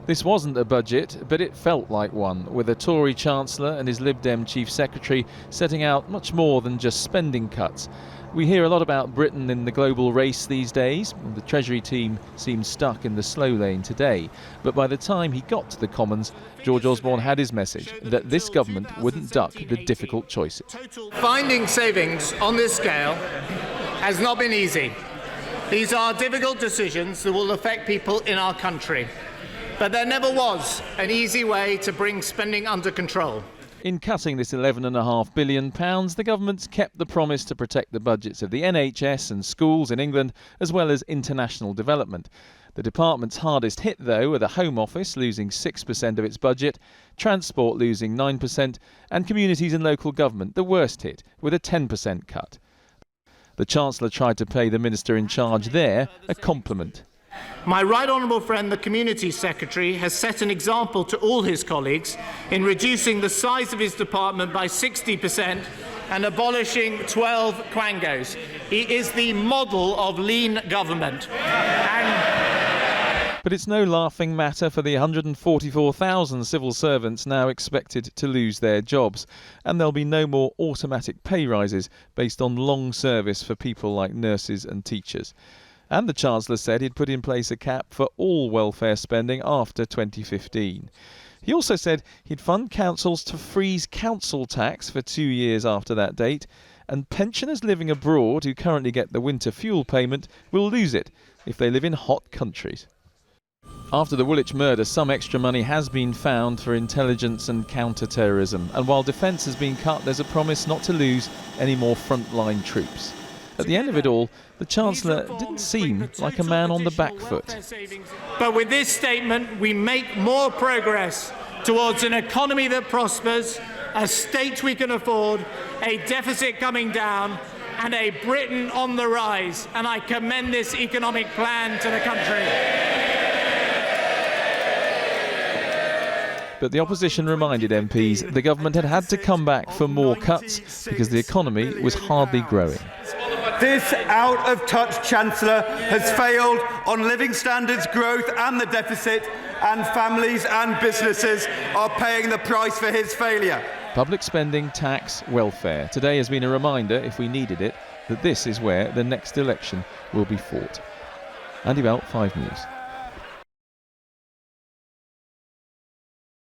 This wasn't a budget, but it felt like one, with a Tory Chancellor and his Lib Dem Chief Secretary setting out much more than just spending cuts. We hear a lot about Britain in the global race these days, and the Treasury team seems stuck in the slow lane today. But by the time he got to the Commons, George Osborne had his message that this government wouldn't duck the difficult choices. Finding savings on this scale has not been easy. These are difficult decisions that will affect people in our country. But there never was an easy way to bring spending under control. In cutting this £11.5 billion, the government's kept the promise to protect the budgets of the NHS and schools in England, as well as international development. The department's hardest hit, though, are the Home Office losing 6% of its budget, Transport losing 9%, and communities and local government the worst hit, with a 10% cut. The Chancellor tried to pay the minister in charge there a compliment. My right honourable friend, the Community Secretary, has set an example to all his colleagues in reducing the size of his department by 60% and abolishing 12 quangos. He is the model of lean government. But it's no laughing matter for the 144,000 civil servants now expected to lose their jobs. And there'll be no more automatic pay rises based on long service for people like nurses and teachers. And the Chancellor said he'd put in place a cap for all welfare spending after 2015. He also said he'd fund councils to freeze council tax for 2 years after that date, and pensioners living abroad who currently get the winter fuel payment will lose it if they live in hot countries. After the Woolwich murder, some extra money has been found for intelligence and counter-terrorism, and while defence has been cut, there's a promise not to lose any more frontline troops. At the end of it all, the Chancellor didn't seem like a man on the back foot. But with this statement, we make more progress towards an economy that prospers, a state we can afford, a deficit coming down, and a Britain on the rise. And I commend this economic plan to the country. But the opposition reminded MPs the government had to come back for more cuts because the economy was hardly growing. This out-of-touch Chancellor has failed on living standards growth and the deficit, and families and businesses are paying the price for his failure. Public spending, tax, welfare. Today has been a reminder, if we needed it, that this is where the next election will be fought. Andy Bell, 5 News.